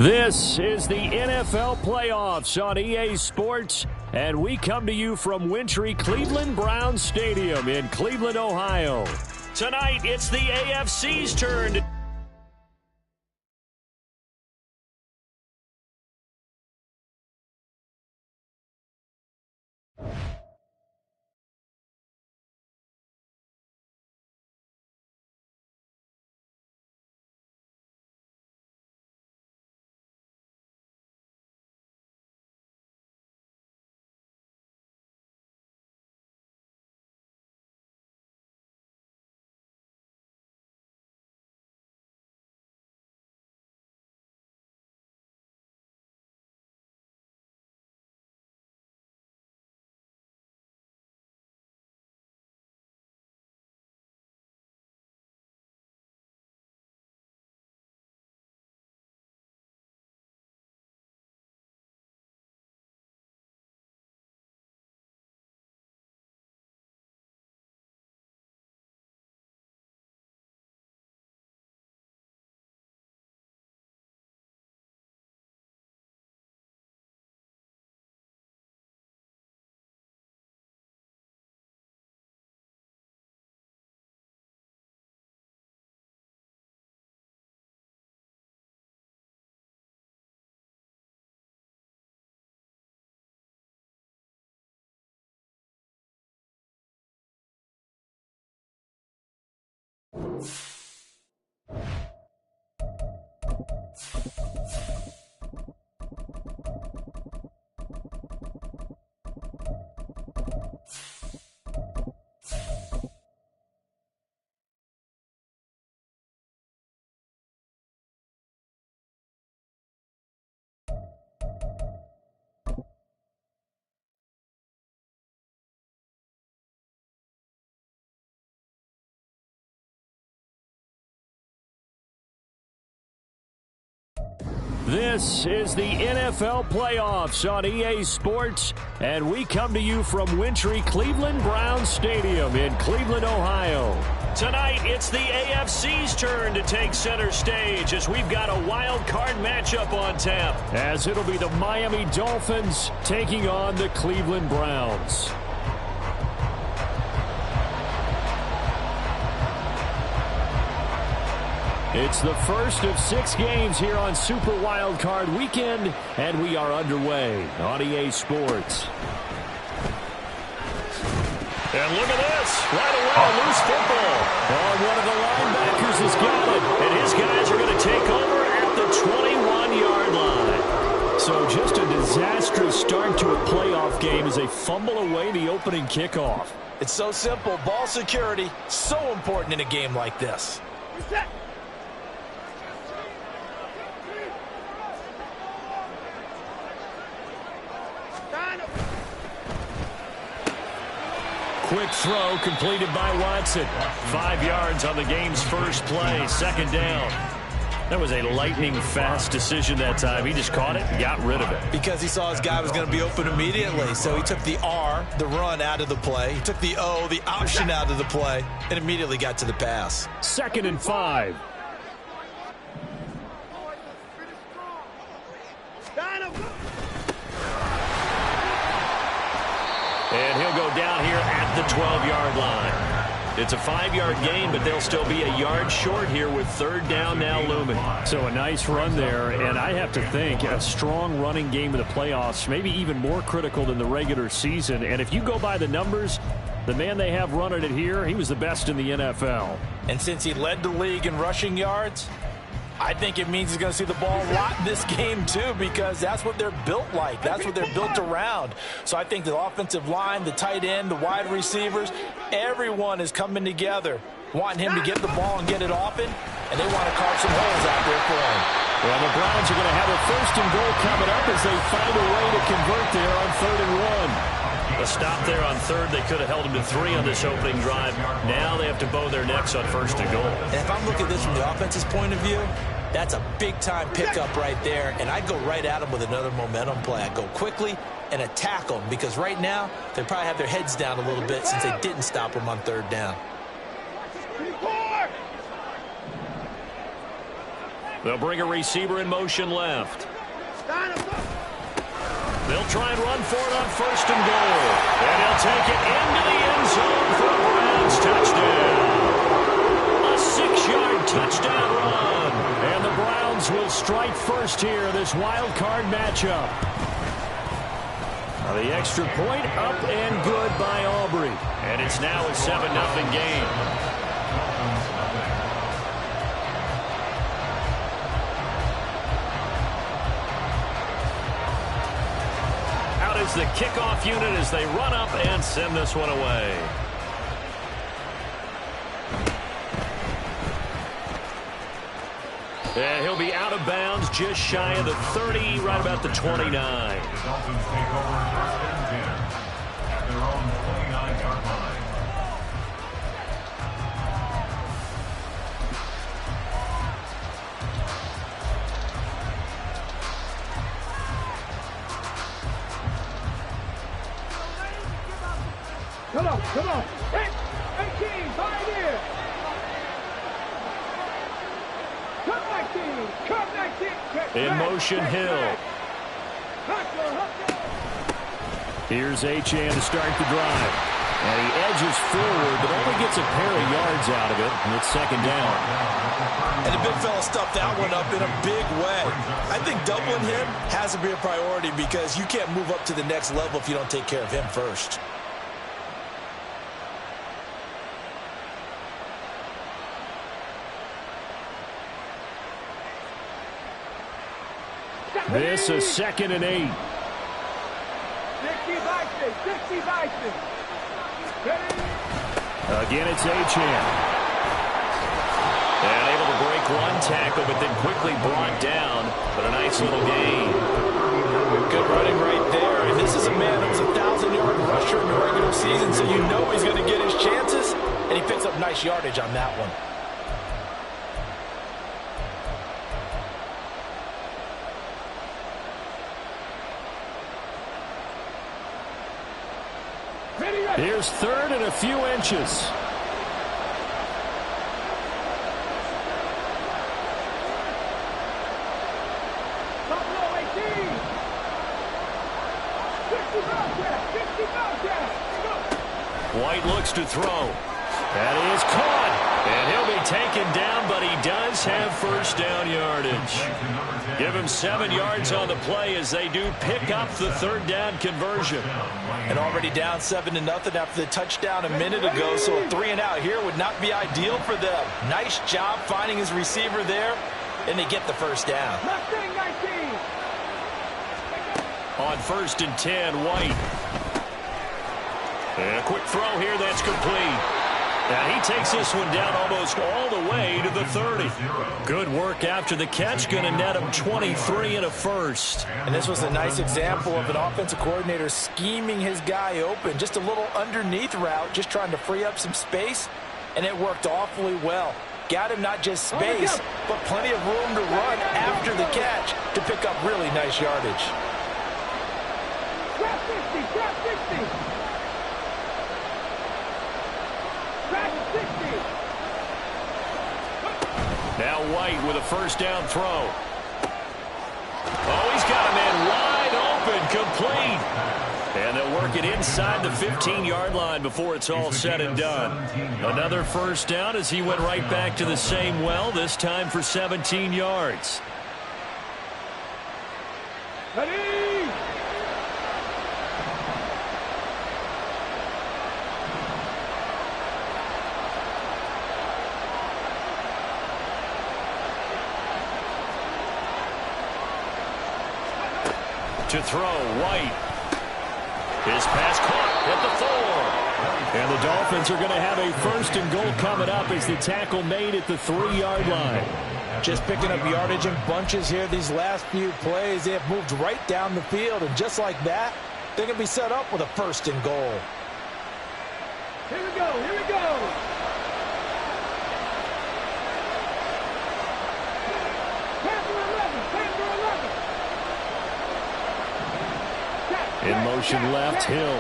This is the NFL playoffs on EA Sports, and we come to you from wintry Cleveland Browns Stadium in Cleveland, Ohio. Tonight, it's the AFC's turn. This is the NFL playoffs on EA Sports, and we come to you from wintry Cleveland Browns Stadium in Cleveland, Ohio. Tonight, it's the AFC's turn to take center stage as we've got a wild card matchup on tap, as it'll be the Miami Dolphins taking on the Cleveland Browns. It's the first of 6 games here on Super Wildcard Weekend, and we are underway on EA Sports. And look at this. Right away, a loose football. Oh, one of the linebackers has got it, and his guys are going to take over at the 21-yard line. So just a disastrous start to a playoff game as they fumble away the opening kickoff. It's so simple. Ball security, so important in a game like this. Reset. Quick throw completed by Watson. 5 yards on the game's first play, second down. That was a lightning-fast decision that time. He just caught it and got rid of it. Because he saw his guy was going to be open immediately, so he took the R, the run, out of the play. He took the O, the option, out of the play, and immediately got to the pass. 2nd and 5. And he'll go down here at the 12-yard line. It's a 5-yard gain, but they'll still be a yard short here with 3rd down now looming. So a nice run there, and I have to think a strong running game in the playoffs, maybe even more critical than the regular season. And if you go by the numbers, the man they have running it here, he was the best in the NFL. And since he led the league in rushing yards, I think it means he's going to see the ball a lot in this game, too, because that's what they're built like. That's what they're built around. So I think the offensive line, the tight end, the wide receivers, everyone is coming together, wanting him to get the ball and get it often, and they want to carve some holes out there for him. Well, the Browns are going to have a 1st and goal coming up as they find a way to convert there on 3rd and 1. A stop there on 3rd. They could have held him to 3 on this opening drive. Now they have to bow their necks on 1st and goal. And if I'm looking at this from the offense's point of view, that's a big-time pickup right there, and I'd go right at him with another momentum play. I'd go quickly and attack them, because right now they probably have their heads down a little bit since they didn't stop him on 3rd down. They'll bring a receiver in motion left. They'll try and run for it on 1st and goal. And he'll take it into the end zone for a Browns touchdown. A 6-yard touchdown run. And the Browns will strike first here in this wild card matchup. Now the extra point up and good by Aubrey. And it's now a 7-0 game. Is the kickoff unit as they run up and send this one away. And he'll be out of bounds just shy of the 30, right about the 29. The Dolphins take over 1st and 10 at their own 29-yard line. Come on. Hey, team, right here. Come back, team. In motion, Hill. Here's Achane to start the drive. And he edges forward, but only gets a pair of yards out of it, and it's 2nd down. And the big fella stuffed that one up in a big way. I think doubling him has to be a priority because you can't move up to the next level if you don't take care of him first. This is 2nd and 8. 60 Again, it's Achane. And able to break one tackle, but then quickly brought down. But a nice little gain. Good running right there. And this is a man that was a 1,000-yard rusher in the regular season, so you know he's going to get his chances. And he picks up nice yardage on that one. Here's 3rd and a few inches. White looks to throw. That is caught. And he'll be taken down, but he does have 1st down yardage. Give him 7 yards on the play as they do pick up the 3rd down conversion. And already down 7-0 after the touchdown a minute ago, so a 3-and-out here would not be ideal for them. Nice job finding his receiver there, and they get the 1st down. On 1st and 10, White. And a quick throw here that's complete. Now he takes this one down almost all the way to the 30. Good work after the catch. Going to net him 23 and a 1st. And this was a nice example of an offensive coordinator scheming his guy open. Just a little underneath route, just trying to free up some space. And it worked awfully well. Got him not just space, but plenty of room to run after the catch to pick up really nice yardage. Trap 50. Now White with a 1st down throw. Oh, he's got a man wide open, complete. And they'll work it inside the 15-yard line before it's all said and done. Another 1st down as he went right back to the same well, this time for 17 yards. To throw, White. His pass caught at the 4. And the Dolphins are going to have a 1st and goal coming up as the tackle made at the 3-yard line. Just picking up yardage in bunches here these last few plays. They have moved right down the field, and just like that, they're going to be set up with a 1st and goal. Here we go. 10 for 11. In motion left, Hill.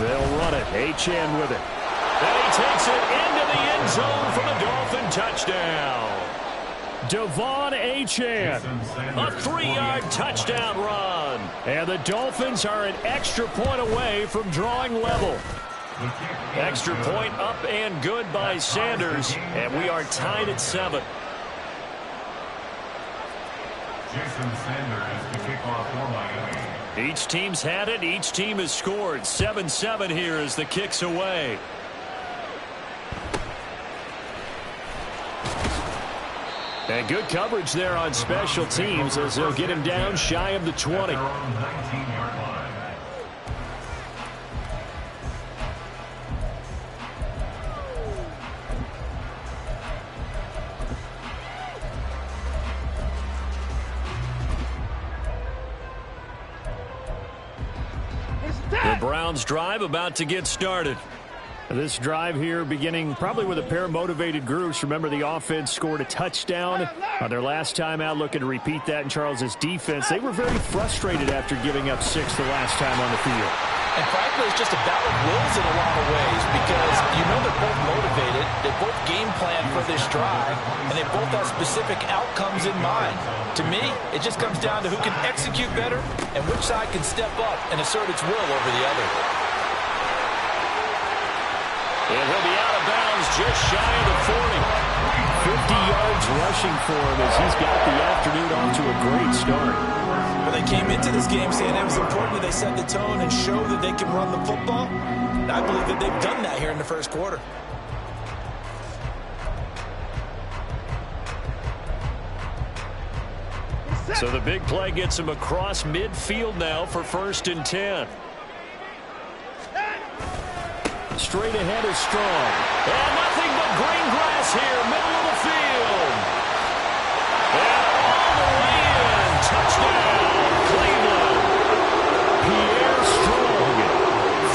They'll run it. Achane with it. And he takes it into the end zone for the Dolphin touchdown. Devon Achane, a 3-yard touchdown run. And the Dolphins are an extra point away from drawing level. Extra point up and good by Sanders, and we are tied at 7. Jason Sanders to kick off for Miami. Each team's had it. Each team has scored. 7-7 here as the kick's away. And good coverage there on special teams as they'll get him down shy of the 20. The Browns drive about to get started. This drive here beginning probably with a pair of motivated groups. Remember, the offense scored a touchdown on their last time out, looking to repeat that in Charles's defense. They were very frustrated after giving up 6 the last time on the field. And frankly, it's just a battle of wills in a lot of ways because you know they're both motivated. They both game plan for this drive, and they both have specific outcomes in mind. To me, it just comes down to who can execute better and which side can step up and assert its will over the other. And he'll be out of bounds just shy of the 40. 50 yards rushing for him as he's got the afternoon off to a great start. Well, they came into this game saying it was important that they set the tone and show that they can run the football. And I believe that they've done that here in the first quarter. So the big play gets him across midfield now for 1st and 10. Straight ahead is Strong. And nothing but green grass here, middle of the field. And all the way in. Touchdown, Cleveland. Pierre Strong,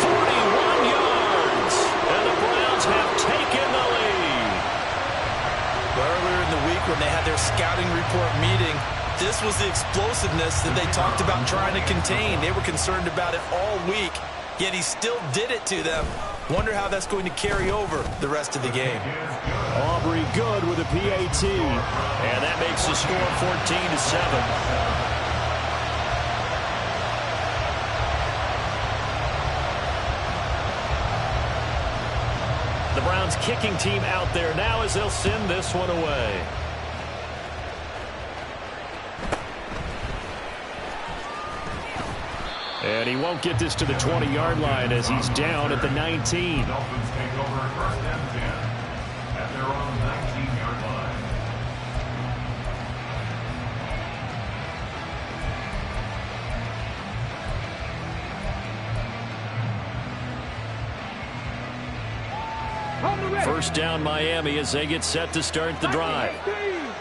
41 yards. And the Browns have taken the lead. Earlier in the week when they had their scouting report meeting, this was the explosiveness that they talked about trying to contain. They were concerned about it all week, yet he still did it to them. Wonder how that's going to carry over the rest of the game. Aubrey good with a PAT. And that makes the score 14-7. The Browns kicking team out there now as they'll send this one away. And he won't get this to the 20-yard line as he's down at the 19. Dolphins take over 1st and 10 at their own 19-yard line. First down Miami as they get set to start the drive.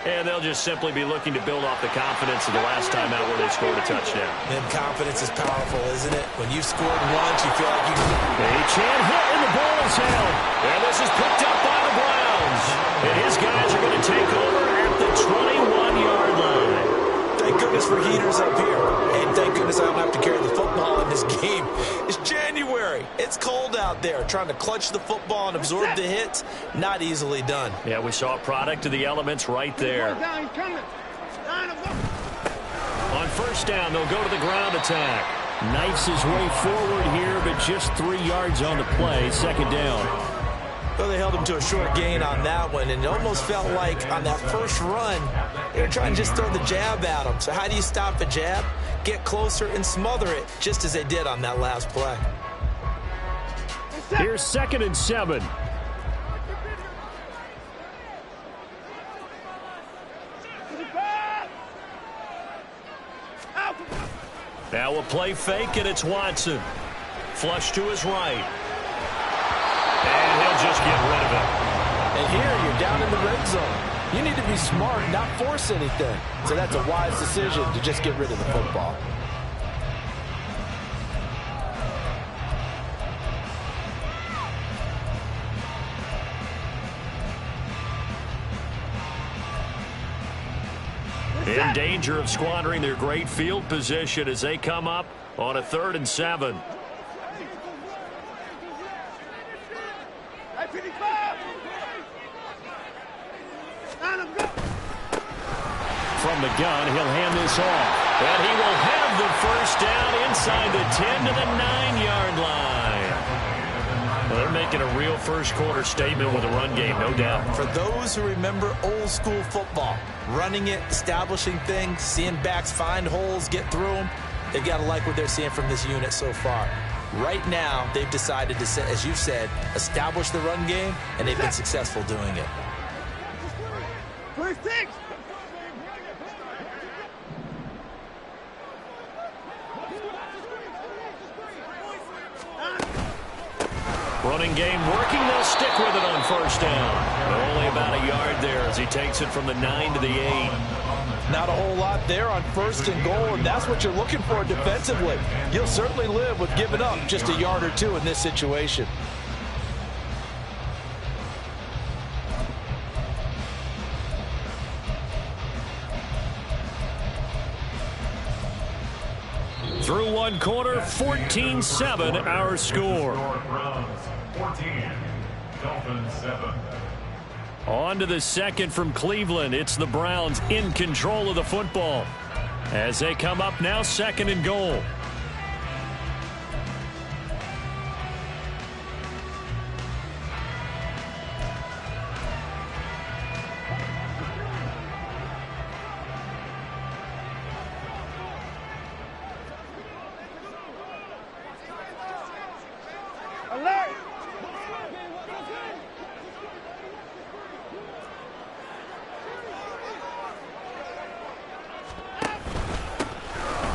And they'll just simply be looking to build off the confidence of the last time out where they scored a touchdown. And confidence is powerful, isn't it? When you've scored once, you feel like you can... Achane hit and the ball is held. And this is picked up by the Browns. And his guys are going to take over at the 21-yard line. Thank goodness for heaters up here. And thank goodness I don't have to carry the football in this game. It's January. It's cold out there. Trying to clutch the football and absorb the hits, not easily done. Yeah, we saw a product of the elements right there. On first down, they'll go to the ground attack. Knifes his way forward here, but just 3 yards on the play. 2nd down. Well, they held him to a short gain on that one, and it almost felt like on that first run, they were trying to just throw the jab at him. So how do you stop a jab? Get closer and smother it, just as they did on that last play. Here's 2nd and 7. Now we'll play fake, and it's Watson. Flush to his right. And he'll just get rid of it. And here, you're down in the red zone. You need to be smart, not force anything. So that's a wise decision to just get rid of the football. In danger of squandering their great field position as they come up on a 3rd and 7. From the gun, he'll hand this off. And he will have the first down inside the 10 to the 9-yard line. Well, they're making a real first-quarter statement with a run game, no doubt. For those who remember old-school football, running it, establishing things, seeing backs find holes, get through them, they've got to like what they're seeing from this unit so far. Right now, they've decided to, as you said, establish the run game, and they've been successful doing it. First six. Running game working. They'll stick with it on first down. But only about a yard there as he takes it from the 9 to the 8. Not a whole lot there on first and goal, and that's what you're looking for defensively. You'll certainly live with giving up just a yard or two in this situation. Through one quarter, 14-7 our score. Browns 14, Dolphins 7. On to the second from Cleveland. It's the Browns in control of the football as they come up now, second and goal.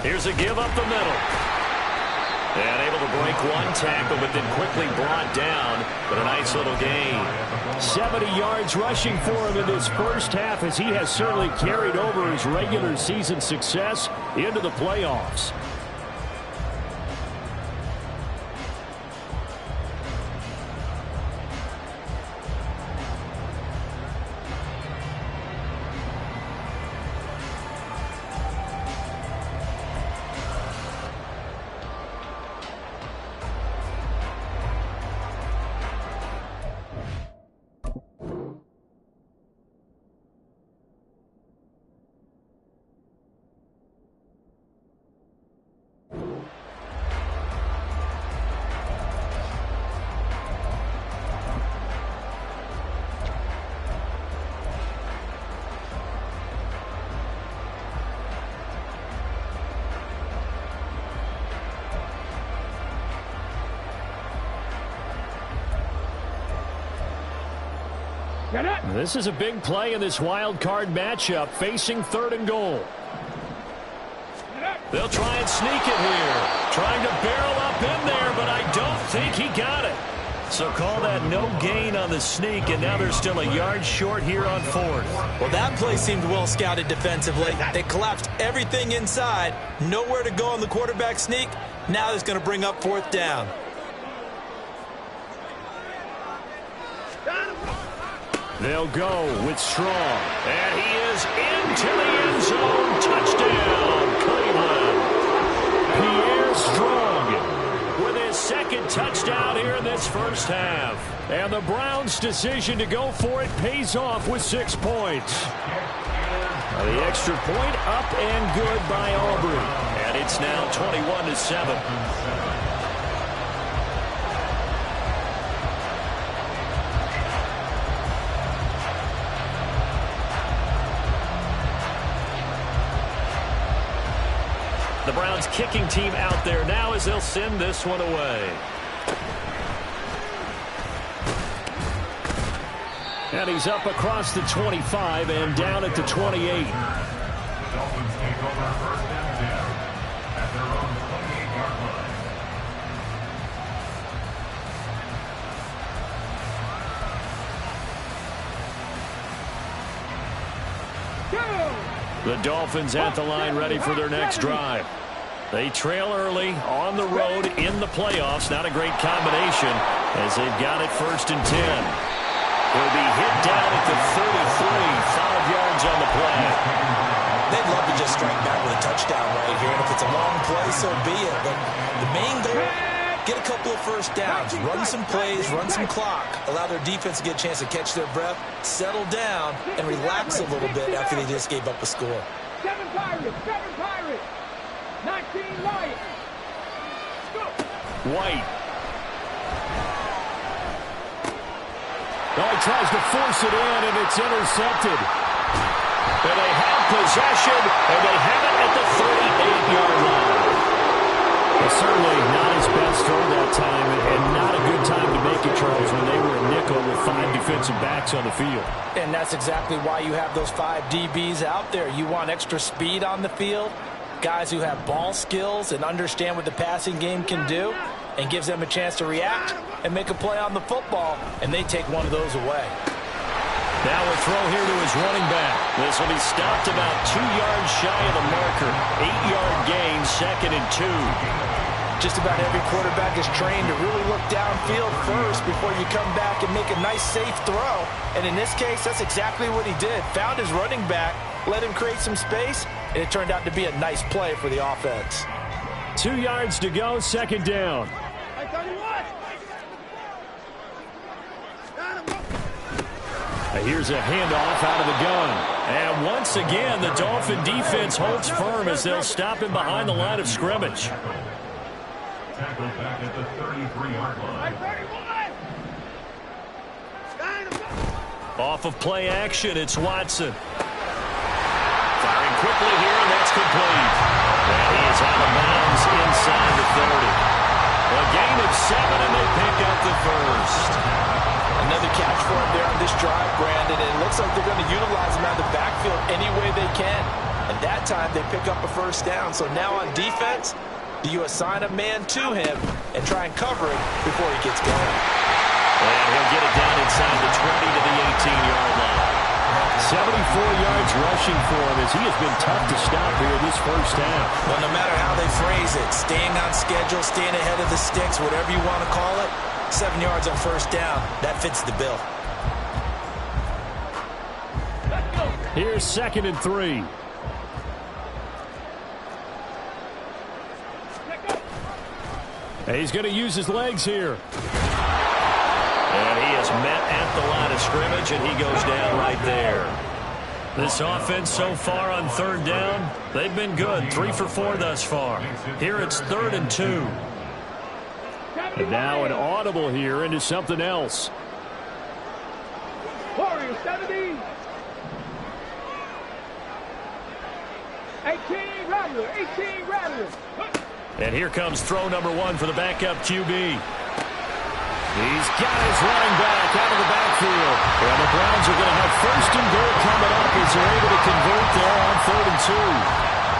Here's a give up the middle. And able to break one tackle, but then quickly brought down. But a nice little gain. 70 yards rushing for him in this first half, as he has certainly carried over his regular season success into the playoffs. This is a big play in this wild card matchup, facing third and goal. They'll try and sneak it here. Trying to barrel up in there, but I don't think he got it. So call that no gain on the sneak, and now they're still a yard short here on fourth. Well, that play seemed well scouted defensively. They collapsed everything inside. Nowhere to go on the quarterback sneak. Now it's going to bring up fourth down. They'll go with Strong. And he is into the end zone. Touchdown, Cleveland. Pierre Strong with his second touchdown here in this first half. And the Browns' decision to go for it pays off with 6 points. The extra point up and good by Aubrey. And it's now 21-7. The Browns kicking team out there now as they'll send this one away. And he's up across the 25 and down at the 28. The Dolphins take over first and 10 at their own 28-yard line. The Dolphins at the line, ready for their next drive. They trail early on the road in the playoffs. Not a great combination as they've got it first and 10. He'll be hit down at the 33, 5 yards on the play. They'd love to just strike back with a touchdown right here. And if it's a long play, so be it. But the main goal, Get a couple of first downs, run some plays, run some clock, allow their defense to get a chance to catch their breath, settle down, and relax a little bit after they just gave up a score. 7 Pirates, 19 Lions. White. Oh, he tries to force it in, and it's intercepted. And they have possession, and they have it at the 38-yard line. Well, certainly not his best throw that time, and not a good time to make it, Charles, when they were a nickel with 5 defensive backs on the field. And that's exactly why you have those 5 DBs out there. You want extra speed on the field, guys who have ball skills and understand what the passing game can do, and gives them a chance to react and make a play on the football, and they take one of those away. Now a throw here to his running back. This will be stopped about 2 yards shy of the marker. 8-yard gain, 2nd and 2. Just about every quarterback is trained to really look downfield first before you come back and make a nice, safe throw. And in this case, that's exactly what he did. Found his running back, let him create some space, and it turned out to be a nice play for the offense. 2 yards to go, 2nd down. Here's a handoff out of the gun. And once again, the Dolphin defense holds firm as they'll stop him behind the line of scrimmage. Tackled back at the 33-yard line. Off of play action, it's Watson. Firing quickly here, and that's complete. And he is out of bounds inside the 30. A gain of 7, and they pick up the first. Another catch for him there on this drive, Brandon. And it looks like they're going to utilize him out of the backfield any way they can. And that time, they pick up a first down. So now on defense, do you assign a man to him and try and cover him before he gets going? And he'll get it down inside the 20 to the 18-yard line. 74 yards rushing for him as he has been tough to stop here this first half. Well, no matter how they phrase it, staying on schedule, staying ahead of the sticks, whatever you want to call it, 7 yards on first down, that fits the bill. Here's 2nd and 3. And he's going to use his legs here. And he is met at the line of scrimmage, and he goes down right there. This offense so far on 3rd down, they've been good. 3 for 4 thus far. Here it's 3rd and 2. And now an audible here into something else. Warriors 70. 18 Rattler. And here comes throw number 1 for the backup QB. He's got his running back out of the backfield. And the Browns are going to have 1st and goal coming up as they're able to convert there on 3rd and 2.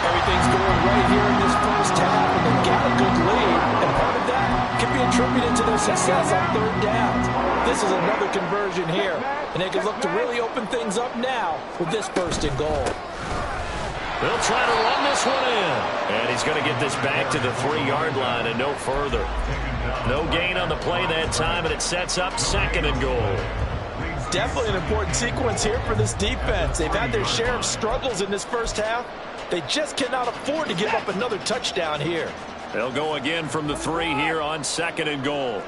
Everything's going right here in this first half, and they've got a good lead. And part of that can be attributed to their success on 3rd downs. This is another conversion here, and they can look to really open things up now with this 1st and goal. They'll try to run this one in. And he's going to get this back to the 3-yard line and no further. No gain on the play that time, and it sets up 2nd and goal. Definitely an important sequence here for this defense. They've had their share of struggles in this first half. They just cannot afford to give up another touchdown here. They'll go again from the 3 here on 2nd and goal.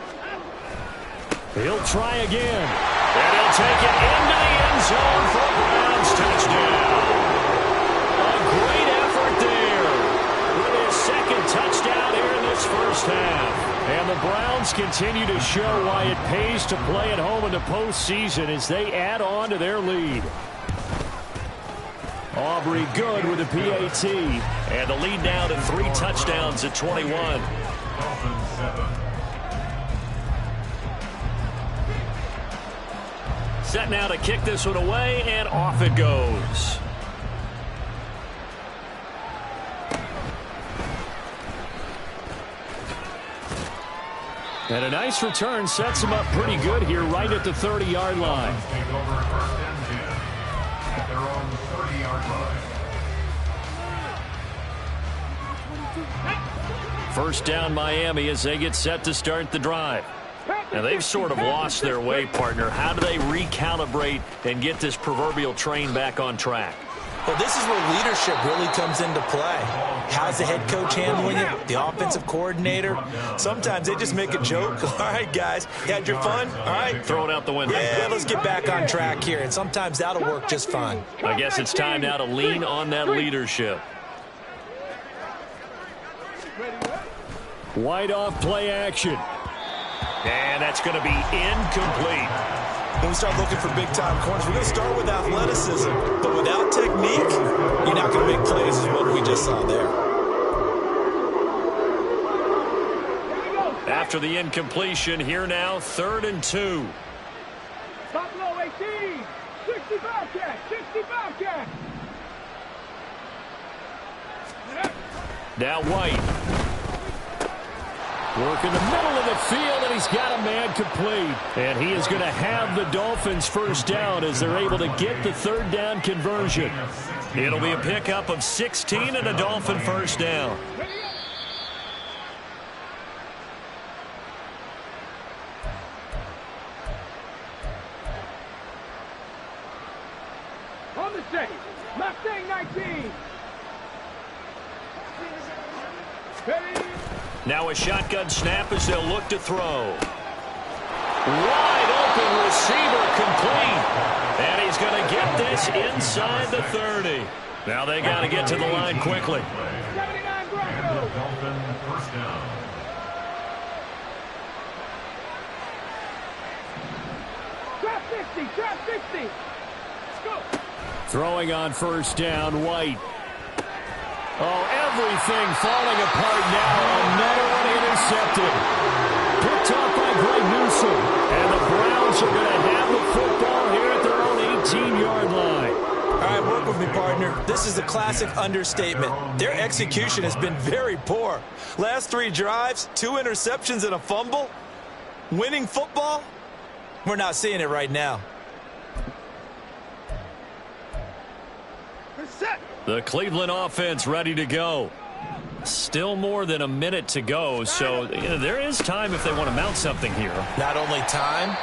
He'll try again. And he'll take it into the end zone for a Browns touchdown. A great effort there with his 2nd touchdown here in this first half. And the Browns continue to show why it pays to play at home in the postseason as they add on to their lead. Aubrey good with the PAT. And the lead now to 3 touchdowns at 21. Set now to kick this one away, and off it goes. And a nice return sets him up pretty good here right at the 30-yard line. Take over 1st and 10 at their own 30-yard line. First down Miami as they get set to start the drive. Now they've sort of lost their way, partner. How do they recalibrate and get this proverbial train back on track? Well, this is where leadership really comes into play. How's the head coach handling it? The offensive coordinator? Sometimes they just make a joke. All right, guys, you had your fun? All right. Throw it out the window. Yeah, let's get back on track here. And sometimes that'll work just fine. I guess it's time now to lean on that leadership. White off play action. And that's going to be incomplete. When we start looking for big-time corners, we're going to start with athleticism. But without technique, you're not going to make plays as what we just saw there. After the incompletion, here now, 3rd and 2. Top low 18. 65 catch. 65 catch. Now White. Work in the middle of the field, and he's got a man complete. And he is going to have the Dolphins first down as they're able to get the 3rd down conversion. It'll be a pickup of 16 and a Dolphin first down. On the stage. Mustang 19. Ready? Now a shotgun snap as they'll look to throw. Wide open receiver complete. And he's going to get this inside the 30. Now they got to get to the line quickly. 79 Broncos. Dolphin first down. Trap 60. Trap 60. Let's go. Throwing on first down, White. Oh, everything falling apart now. Another one intercepted. Picked off by Greg Newsome. And the Browns are going to have the football here at their own 18-yard line. All right, work with me, partner. This is a classic understatement. Their execution has been very poor. Last 3 drives, 2 interceptions and a fumble. Winning football? We're not seeing it right now. Set. The Cleveland offense ready to go. Still more than a minute to go, so there is time if they want to mount something here. Not only time,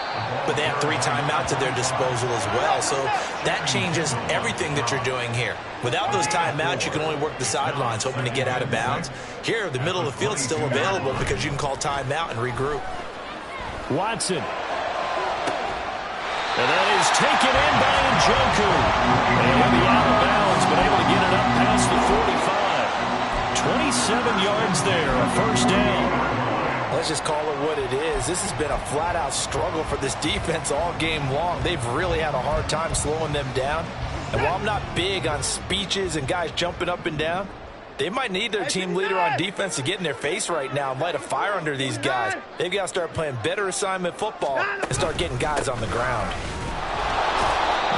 but they have 3 timeouts at their disposal as well. So that changes everything that you're doing here. Without those timeouts, you can only work the sidelines, hoping to get out of bounds. Here, the middle of the field is still available because you can call timeout and regroup. Watson. And that is taken in by Njoku. And he'll be out of bounds, but able to get it up past the 45. 27 yards there, a first down. Let's just call it what it is. This has been a flat-out struggle for this defense all game long. They've really had a hard time slowing them down. And while I'm not big on speeches and guys jumping up and down, they might need their team leader on defense to get in their face right now and light a fire under these guys. They've got to start playing better assignment football and start getting guys on the ground.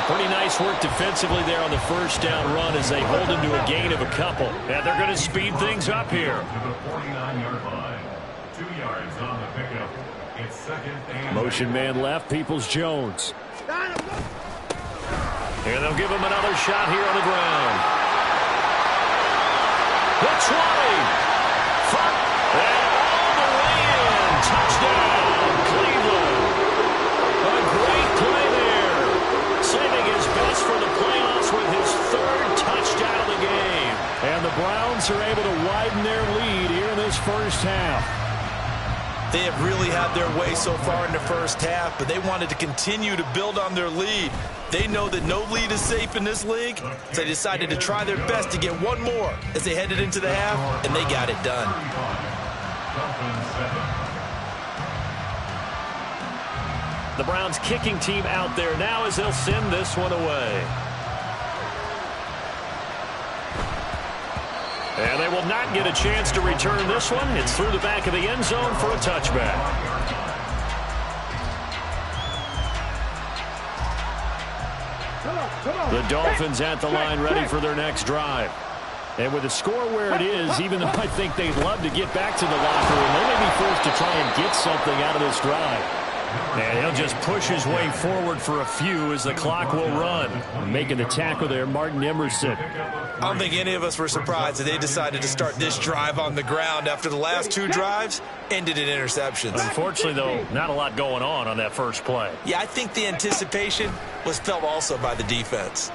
Pretty nice work defensively there on the first down run as they hold him to a gain of a couple. And they're going to speed things up here. To the 49-yard line. 2 yards on the pickup. It's 2nd and Motion man left, Peoples-Jones. And they'll give him another shot here on the ground. The 20. Front. And all the way in. Touchdown, Cleveland. A great play there. Saving his best for the playoffs with his 3rd touchdown of the game. And the Browns are able to widen their lead here in this first half. They have really had their way so far in the first half, but they wanted to continue to build on their lead. They know that no lead is safe in this league, so they decided to try their best to get one more as they headed into the half, and they got it done. The Browns kicking team out there now as they'll send this one away. And they will not get a chance to return this one. It's through the back of the end zone for a touchback. The Dolphins at the line ready for their next drive. And with the score where it is, even though I think they'd love to get back to the locker room, they may be forced to try and get something out of this drive. And he'll just push his way forward for a few as the clock will run. Making the tackle there, Martin Emerson. I don't think any of us were surprised that they decided to start this drive on the ground after the last 2 drives ended in interceptions. Unfortunately, though, not a lot going on that first play. Yeah, I think the anticipation was felt also by the defense.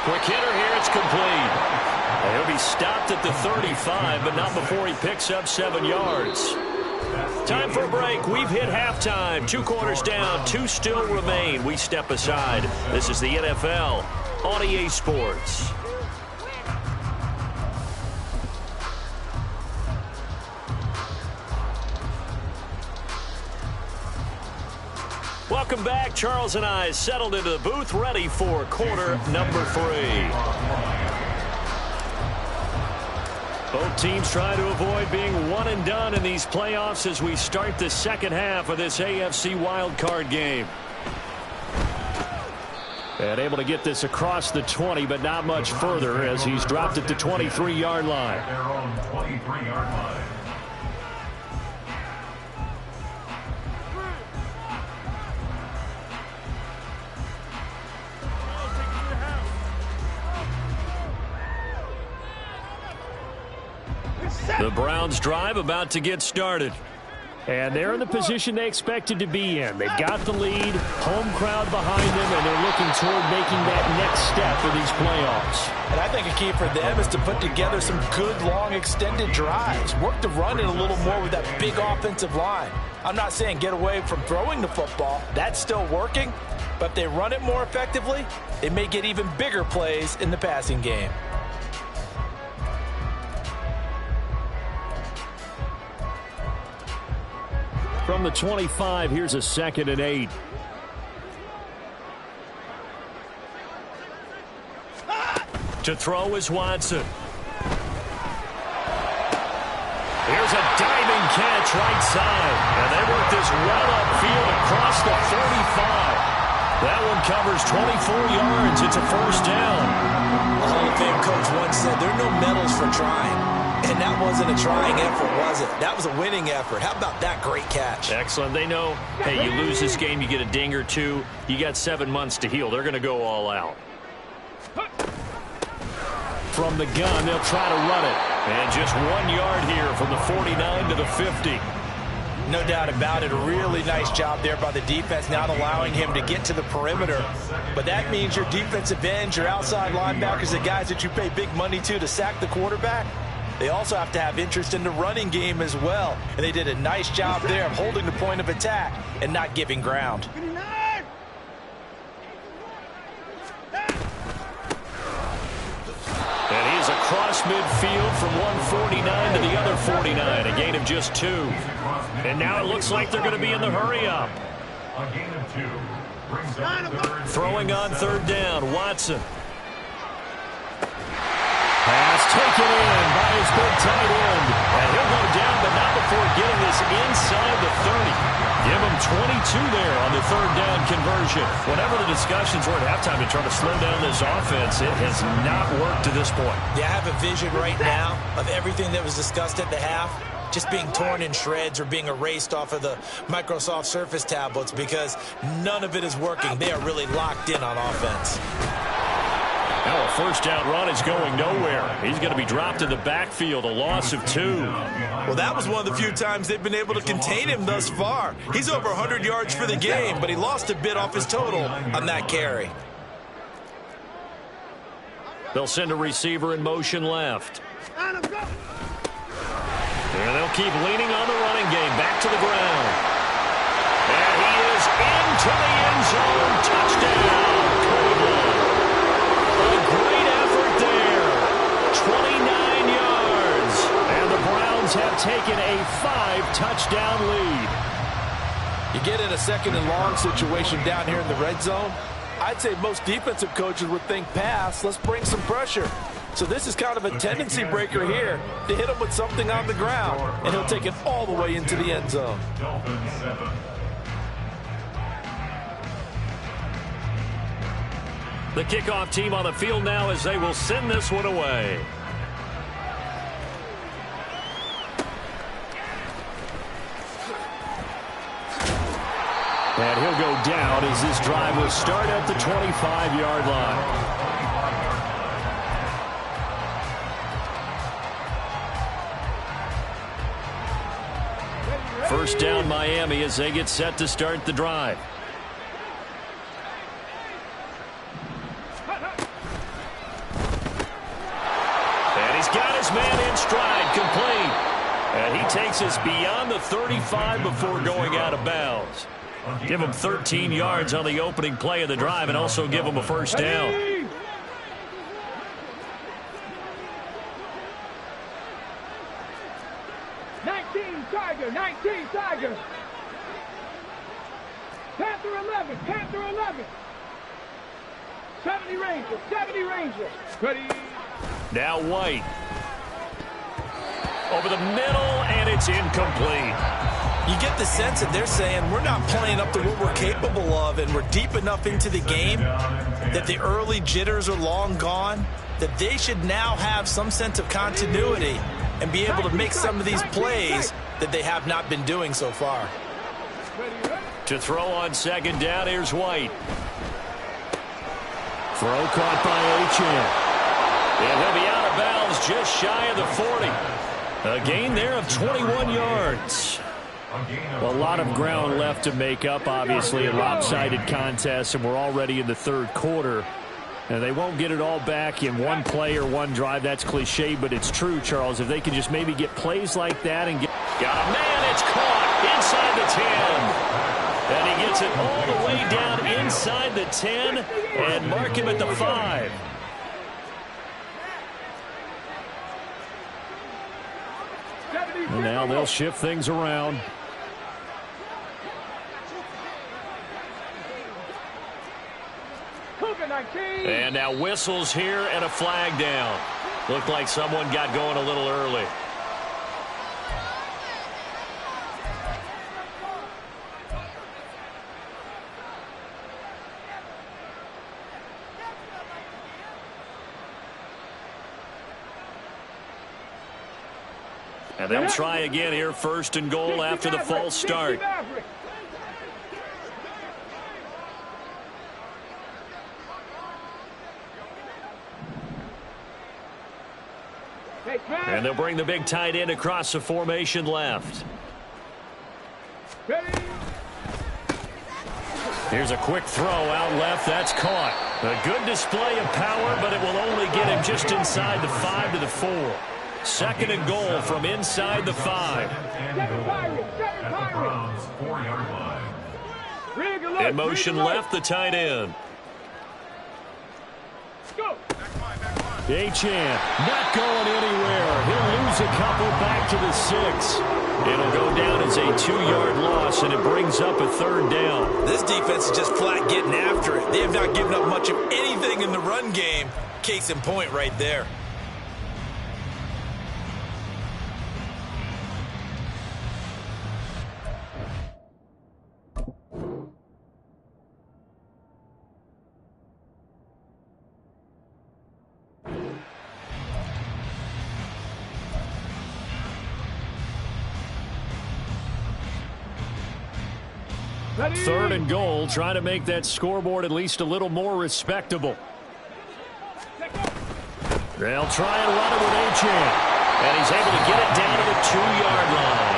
Quick hitter here. It's complete. And he'll be stopped at the 35, but not before he picks up 7 yards. Time for a break. We've hit halftime. 2 quarters down. 2 still remain. We step aside. This is the NFL on EA Sports. Welcome back. Charles and I settled into the booth, ready for quarter number 3. Both teams try to avoid being one and done in these playoffs as we start the second half of this AFC wildcard game. And able to get this across the 20, but not much further as he's dropped it to 23-yard line. Their own 23-yard line. The Browns drive about to get started. And they're in the position they expected to be in. They've got the lead, home crowd behind them, and they're looking toward making that next step for these playoffs. And I think a key for them is to put together some good, long, extended drives. Work the run in a little more with that big offensive line. I'm not saying get away from throwing the football. That's still working. But if they run it more effectively, they may get even bigger plays in the passing game. From the 25, here's a 2nd and 8. To throw is Watson. Here's a diving catch right side. And they work this well upfield across the 35. That one covers 24 yards. It's a first down. The Hall of Fame coach once said there are no medals for trying. And that wasn't a trying effort, was it? That was a winning effort. How about that great catch? Excellent. They know, hey, you lose this game, you get a ding or 2. You got 7 months to heal. They're going to go all out. From the gun, they'll try to run it. And just 1 yard here from the 49 to the 50. No doubt about it. A really nice job there by the defense, not allowing him to get to the perimeter. But that means your defensive ends, your outside linebackers, the guys that you pay big money to sack the quarterback, they also have to have interest in the running game as well. And they did a nice job there of holding the point of attack and not giving ground. And he's across midfield from 149 to the other 49, a gain of just 2. And now it looks like they're going to be in the hurry-up. A gain of 2. Brings up Throwing on 3rd down, Watson. Pass taken in by his big tight end. And he'll go down, but not before getting this inside the 30. Give him 22 there on the 3rd down conversion. Whatever the discussions were at halftime to try to slow down this offense, it has not worked to this point. Yeah, I have a vision right now of everything that was discussed at the half just being torn in shreds or being erased off of the Microsoft Surface tablets because none of it is working. They are really locked in on offense. Now a first down run is going nowhere. He's going to be dropped in the backfield, a loss of 2. Well, that was one of the few times they've been able to contain him thus far. He's over 100 yards for the game, but he lost a bit off his total on that carry. They'll send a receiver in motion left. And they'll keep leaning on the running game. Back to the ground. And he is into the end zone. Touchdown, Cleveland. A great effort there. 29 yards. And the Browns have taken a 5-touchdown lead. You get in a 2nd and long situation down here in the red zone. I'd say most defensive coaches would think pass. Let's bring some pressure. So this is kind of a tendency breaker here to hit him with something on the ground. And he'll take it all the way into the end zone. Dolphins 7. The kickoff team on the field now as they will send this one away. And he'll go down as this drive will start at the 25-yard line. First down Miami as they get set to start the drive. And he takes us beyond the 35 before going out of bounds. Give him 13 yards on the opening play of the drive and also give him a first down. Tiger, 19 Tiger. Panther 11, Panther 11. 70 Rangers, 70 Rangers. Ready. Now White. Over the middle, and it's incomplete. You get the sense that they're saying we're not playing up to what we're capable of, and we're deep enough into the game that the early jitters are long gone, that they should now have some sense of continuity and be able to make some of these plays that they have not been doing so far. To throw on second down, here's White. Throw caught by Achane. And he'll be out of bounds just shy of the 40. A gain there of 21 yards. A lot of ground left to make up, obviously, a lopsided contest, and we're already in the third quarter. And they won't get it all back in one play or one drive. That's cliche, but it's true, Charles. If they can just maybe get plays like that and get... Got a man, it's caught inside the 10. And he gets it all the way down inside the 10 and mark him at the 5. And now they'll shift things around. And now whistles here and a flag down. Looked like someone got going a little early. And they'll try again here, first and goal after the false start. And they'll bring the big tight end across the formation left. Here's a quick throw out left. That's caught. A good display of power, but it will only get him just inside the 5 to the 4. Second and goal from inside the 5. In motion left, the tight end. Achane not going anywhere. He'll lose a couple back to the 6. It'll go down as a 2-yard loss, and it brings up a third down. This defense is just flat getting after it. They have not given up much of anything in the run game. Case in point right there. Third and goal, trying to make that scoreboard at least a little more respectable. They'll try and run it with Achane. And he's able to get it down to the 2-yard line.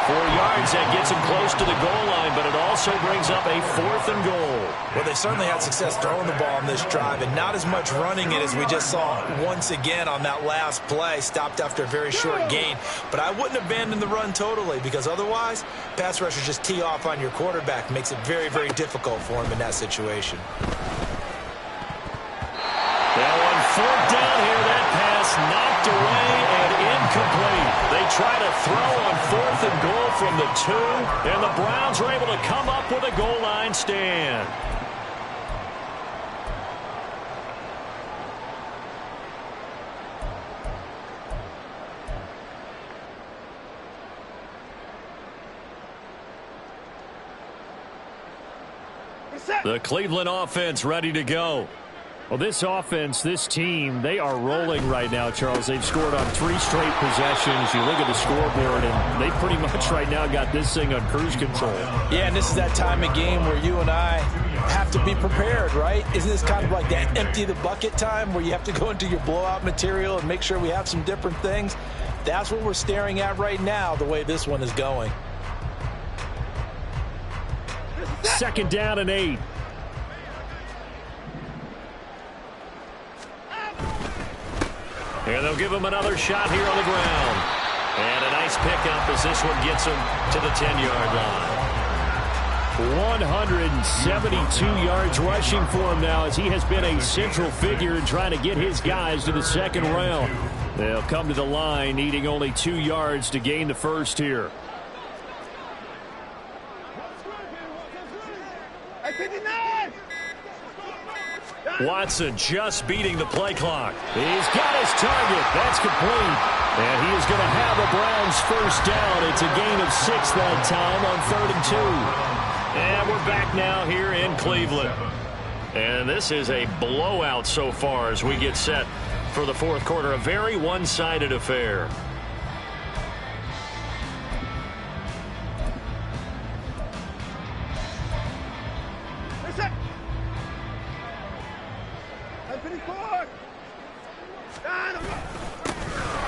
4 yards, that gets him close to the goal line, but it also brings up a 4th and goal. Well, they certainly had success throwing the ball on this drive, and not as much running it as we just saw once again on that last play. Stopped after a very short gain. But I wouldn't abandon the run totally, because otherwise, pass rushers just tee off on your quarterback. Makes it very, very difficult for him in that situation. Now on 4th down here, that pass knocked away and incomplete. They try to throw on 4th and goal from the 2, and the Browns are able to come up with a goal line stand. The Cleveland offense ready to go. Well, this offense, this team, they are rolling right now, Charles. They've scored on 3 straight possessions. You look at the scoreboard, and they pretty much right now got this thing on cruise control. Yeah, and this is that time of game where you and I have to be prepared, right? Isn't this kind of like that empty the bucket time where you have to go into your blowout material and make sure we have some different things? That's what we're staring at right now, the way this one is going. Second down and 8. And they'll give him another shot here on the ground. And a nice pickup as this one gets him to the 10-yard line. 172 yards rushing for him now as he has been a central figure in trying to get his guys to the second round. They'll come to the line needing only 2 yards to gain the first here. Watson just beating the play clock. He's got his target. That's complete. And he is going to have the Browns first down. It's a gain of 6 that time on 3rd and 2. And we're back now here in Cleveland. And this is a blowout so far as we get set for the fourth quarter. A very one-sided affair.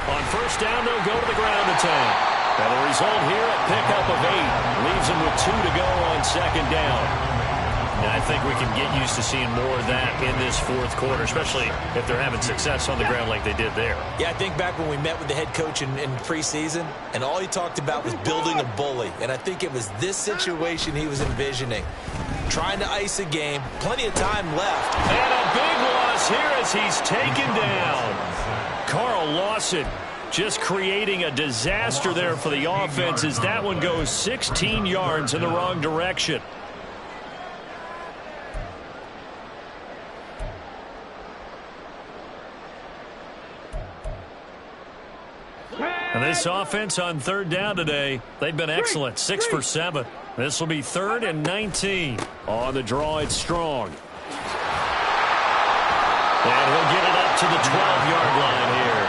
On first down, they'll go to the ground attack. And the result here, a pickup of 8. Leaves them with 2 to go on second down. And I think we can get used to seeing more of that in this fourth quarter, especially if they're having success on the ground like they did there. Yeah, I think back when we met with the head coach in preseason, and all he talked about was building a bully. And I think it was this situation he was envisioning. Trying to ice a game, plenty of time left. And a big loss here as he's taken down. Carl Lawson just creating a disaster there for the offense as that one goes 16 yards in the wrong direction. And this offense on third down today, they've been excellent. 6 for 7. This will be 3rd and 19. On the draw, it's Strong. And he'll get it up to the 12-yard line here.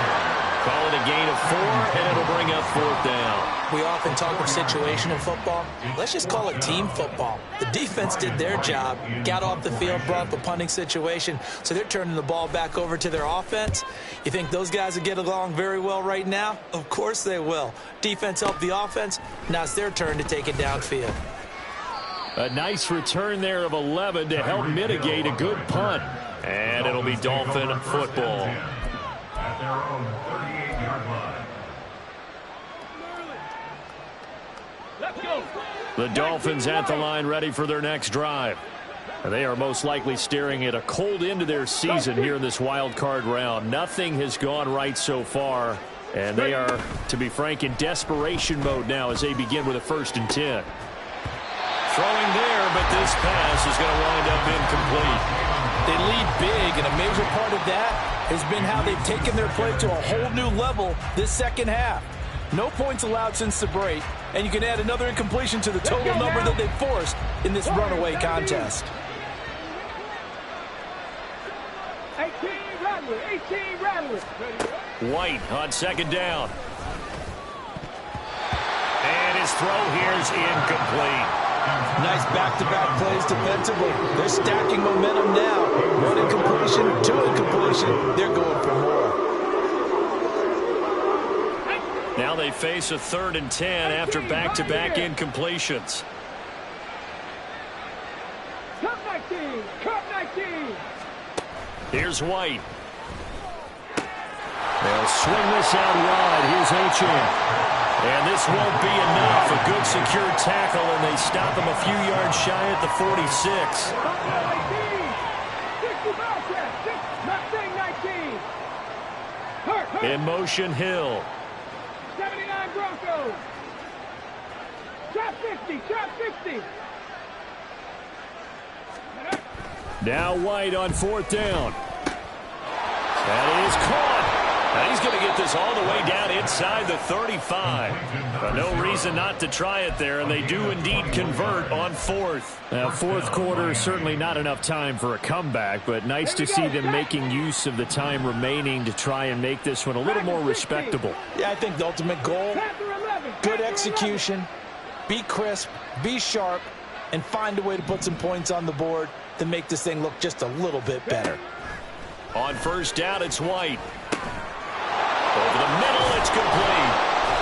Call it a gain of 4, and it'll bring up 4th down. We often talk of situational football. Let's just call it team football. The defense did their job, got off the field, brought up a punting situation, so they're turning the ball back over to their offense. You think those guys will get along very well right now? Of course they will. Defense helped the offense. Now it's their turn to take it downfield. A nice return there of 11 to help mitigate a good punt. And it'll be Dolphin football. At their own 38-yard line. Let's go. The Dolphins at the line ready for their next drive. And they are most likely staring at a cold end to their season here in this wild card round. Nothing has gone right so far. And they are, to be frank, in desperation mode now as they begin with a 1st and 10. Throwing there, but this pass is going to wind up incomplete. They lead big, and a major part of that has been how they've taken their play to a whole new level this second half. No points allowed since the break, and you can add another incompletion to the total number that they've forced in this runaway contest. 18 Rattler, 18 Rattler. White on second down. And his throw here is incomplete. Nice back-to-back plays defensively. They're stacking momentum now. 1 incompletion, 2 incompletion. They're going for more. Now they face a 3rd and 10 after back-to-back incompletions. Cup 19, Cup 19. Here's White. They'll swing this out wide. Here's Achane. And this won't be enough. A good secure tackle, and they stop him a few yards shy at the 46. 19. In motion, Hill. 79 Broncos. Trap 50, trap 50. Now White on 4th down. That is caught. Now he's going to get this all the way down inside the 35. But no reason not to try it there, and they do indeed convert on 4th. Now, fourth quarter, certainly not enough time for a comeback, but nice to see them making use of the time remaining to try and make this one a little more respectable. Yeah, I think the ultimate goal, good execution, be crisp, be sharp, and find a way to put some points on the board to make this thing look just a little bit better. On first down, it's White. Over the middle, it's complete.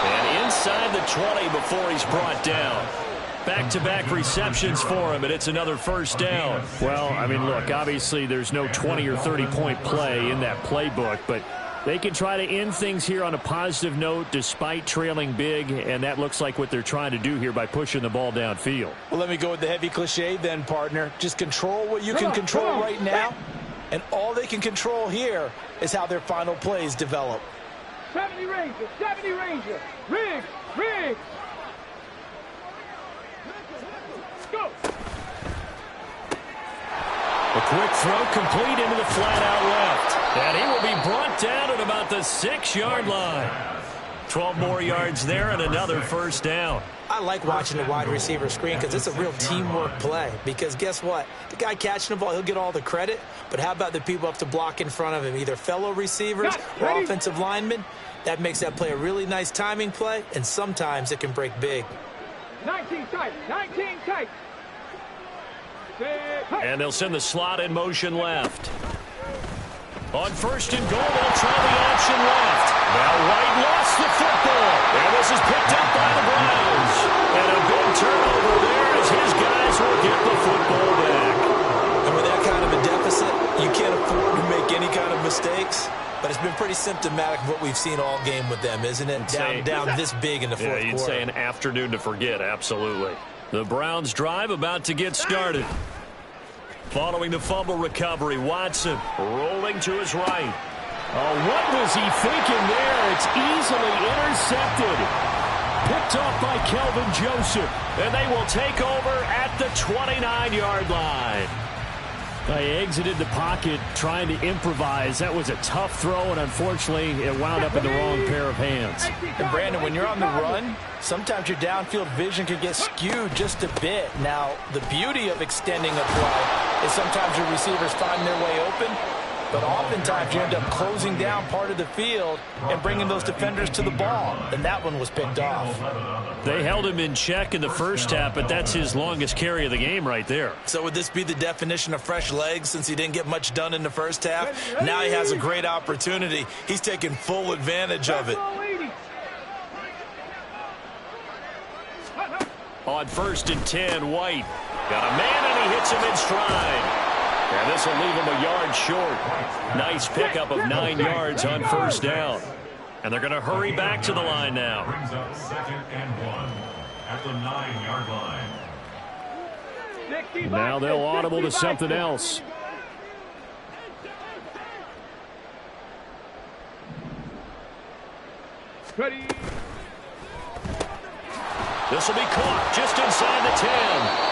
And inside the 20 before he's brought down. Back-to-back receptions for him, and it's another first down. Well, I mean, look, obviously there's no 20 or 30-point play in that playbook, but They can try to end things here on a positive note despite trailing big, and that looks like what they're trying to do here by pushing the ball downfield. Well, let me go with the heavy cliche then, partner. Just control what you can control right now, and all they can control here is how their final plays develop. 70 Ranger, 70 Ranger. Riggs, Riggs. Go. A quick throw complete into the flat out left. And he will be brought down at about the 6-yard line. 12 more yards there and another first down. I like watching the wide receiver screen because it's a real teamwork play. Because guess what? The guy catching the ball, he'll get all the credit. But how about the people up to block in front of him? Either fellow receivers or offensive linemen. That makes that play a really nice timing play. And sometimes it can break big. 19 tight, 19 tight. And they'll send the slot in motion left. On first and goal, they'll try the option left. Now White lost the football. And this is picked up by the Browns. And a big turnover there as his guys will get the football back. And with that kind of a deficit, you can't afford to make any kind of mistakes. But it's been pretty symptomatic of what we've seen all game with them, isn't it? Down this big in the fourth quarter. You'd say an afternoon to forget, absolutely. The Browns drive about to get started. Following the fumble recovery, Watson rolling to his right. Oh, what was he thinking there? It's easily intercepted. Picked off by Kelvin Joseph. And they will take over at the 29-yard line. They exited the pocket trying to improvise. That was a tough throw, and unfortunately, it wound up in the wrong pair of hands. And Brandon, when you're on the run, sometimes your downfield vision can get skewed just a bit. Now, the beauty of extending a play is sometimes your receivers find their way open, but oftentimes you end up closing down part of the field and bringing those defenders to the ball. And that one was picked off. They held him in check in the first half, but that's his longest carry of the game right there. So would this be the definition of fresh legs since he didn't get much done in the first half? Now he has a great opportunity. He's taking full advantage of it. On first and 10, White got a man and he hits him in stride. And this will leave him a yard short. Nice pickup of 9 yards on first down. And they're going to hurry back to the line now. Brings up 2nd and 1 at the 9-yard line. Now they'll audible to something else. Ready. This will be caught just inside the 10.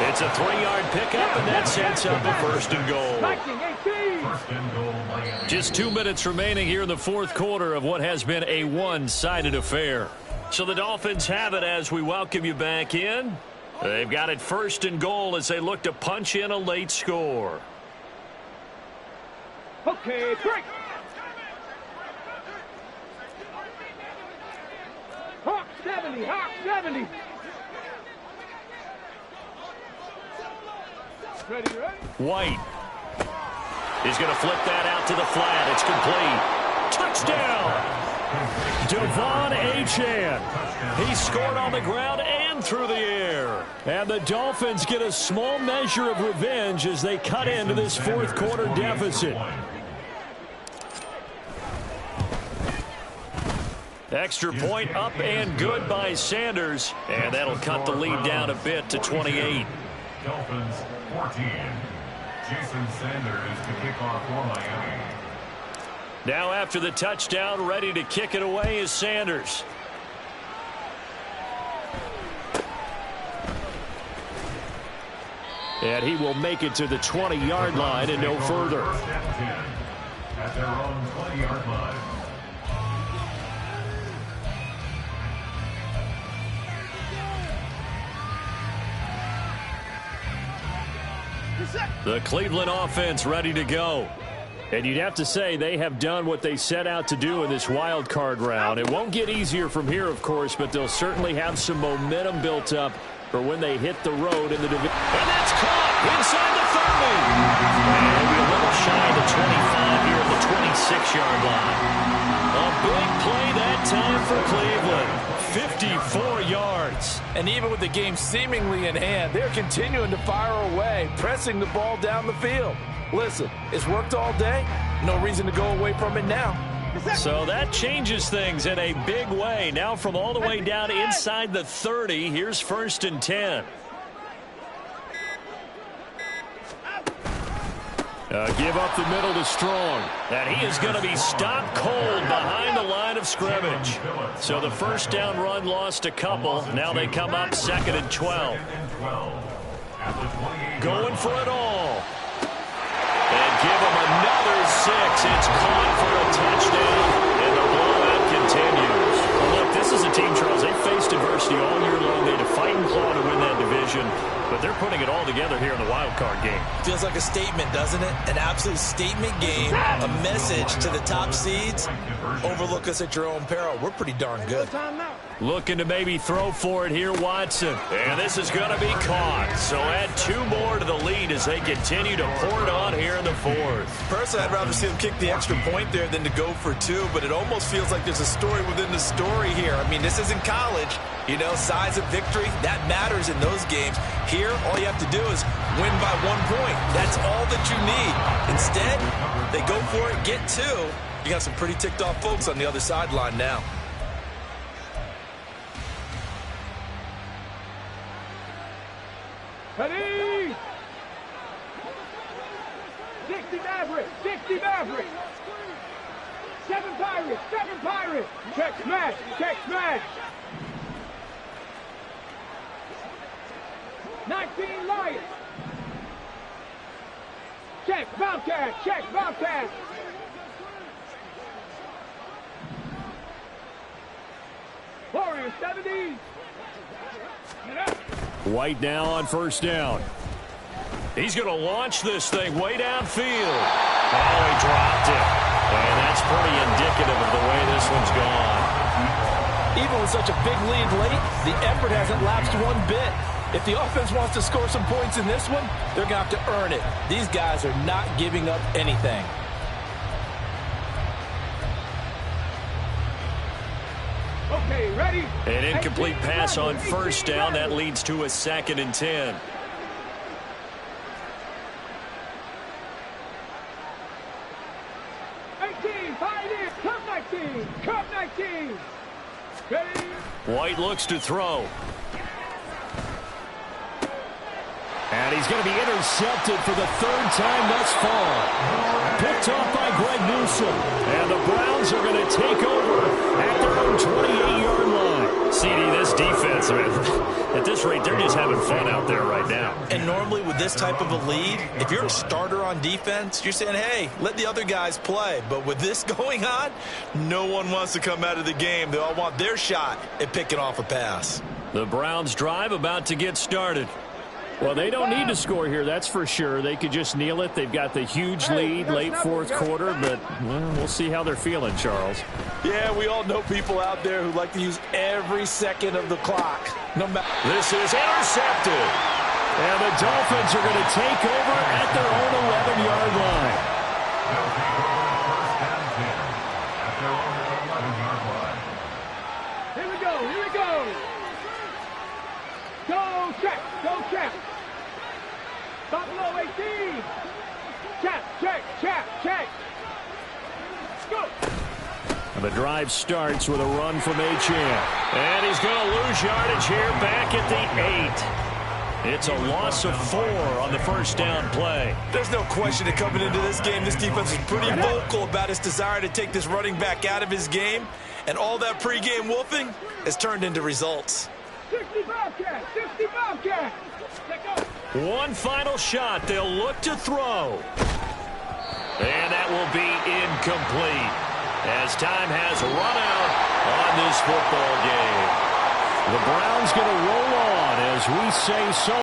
It's a 3-yard pickup, and that sets up a first and goal. First and goal, Miami. Just 2 minutes remaining here in the fourth quarter of what has been a one-sided affair. So the Dolphins have it as we welcome you back in. They've got it first and goal as they look to punch in a late score. Okay, break. Hawk 70, Hawk 70. Ready, ready. White is going to flip that out to the flat. It's complete. Touchdown! Devon Achane. He scored on the ground and through the air. And the Dolphins get a small measure of revenge as they cut into this fourth quarter deficit. Extra point up and good by Sanders. And that'll cut the lead down a bit to 28. Dolphins 14. Jason Sanders to kick off for Miami. Now after the touchdown, ready to kick it away is Sanders. And he will make it to the 20-yard line and no further. First and 10 at their own 20-yard line. The Cleveland offense ready to go. And you'd have to say they have done what they set out to do in this wild card round. It won't get easier from here, of course, but they'll certainly have some momentum built up for when they hit the road in the division. And that's caught inside the 30. And a little shy of the 25 here at the 26-yard line. A big play that time for Cleveland. 54 yards. And even with the game seemingly in hand, they're continuing to fire away, pressing the ball down the field. Listen, it's worked all day. No reason to go away from it now. So that changes things in a big way. Now from all the way down inside the 30, here's 1st and 10. Give up the middle to Strong. And he is going to be stopped cold behind the line of scrimmage. So the first down run lost a couple. Now they come up 2nd and 12. Going for it all. And give him another 6. It's caught for a touchdown. And the blowout continues. Well, look, this is a team, Charles. They faced adversity all year long. They had to fight and claw to win that division. But they're putting it all together here in the wild card game. Feels like a statement, doesn't it? An absolute statement game. A message to the top seeds. Overlook us at your own peril. We're pretty darn good. Looking to maybe throw for it here, Watson. And this is going to be caught. So add 2 more to the lead as they continue to pour it on here in the 4th. Personally, I'd rather see them kick the extra point there than to go for 2, but it almost feels like there's a story within the story here. I mean, this isn't college. You know, size of victory, that matters in those games. Here, all you have to do is win by 1 point. That's all that you need. Instead, they go for it, get 2. You got some pretty ticked off folks on the other sideline now. Ready? 60 Maverick, 60 Maverick. 7 Pirates, 7 Pirates. Check smash, check smash. 19 Lions. Check Bobcat, check Bobcat. Warriors 70. Get up. White now on 1st down. He's going to launch this thing way downfield. Oh, he dropped it. And that's pretty indicative of the way this one's gone. Even with such a big lead late, the effort hasn't lapsed one bit. If the offense wants to score some points in this one, they're going to have to earn it. These guys are not giving up anything. Okay, ready? An incomplete pass on 1st down. That leads to a 2nd and 10. Cup 19. Ready? White looks to throw. And he's going to be intercepted for the 3rd time thus far. Picked off by Greg Newsome. And the Browns are going to take over at their own 28-yard line. CD, this defense, I mean, at this rate, they're just having fun out there right now. And normally with this type of a lead, if you're a starter on defense, you're saying, hey, let the other guys play. But with this going on, no one wants to come out of the game. They all want their shot at picking off a pass. The Browns drive about to get started. Well, they don't need to score here, that's for sure. They could just kneel it. They've got the huge lead late 4th quarter, but well, we'll see how they're feeling, Charles. Yeah, we all know people out there who like to use every second of the clock. No matter. This is intercepted. And the Dolphins are going to take over at their own 11-yard line. Here we go, here we go. Go check, go check. Buffalo 18. Check, check, check, check. Go. And the drive starts with a run from Achane. And he's going to lose yardage here back at the 8. It's a loss of 4 on the 1st down play. There's no question that coming into this game, this defense is pretty vocal about its desire to take this running back out of his game. And all that pregame wolfing has turned into results. 60 Bobcat, 60 Bobcat. One final shot. They'll look to throw. And that will be incomplete as time has run out on this football game. The Browns going to roll on as we say so.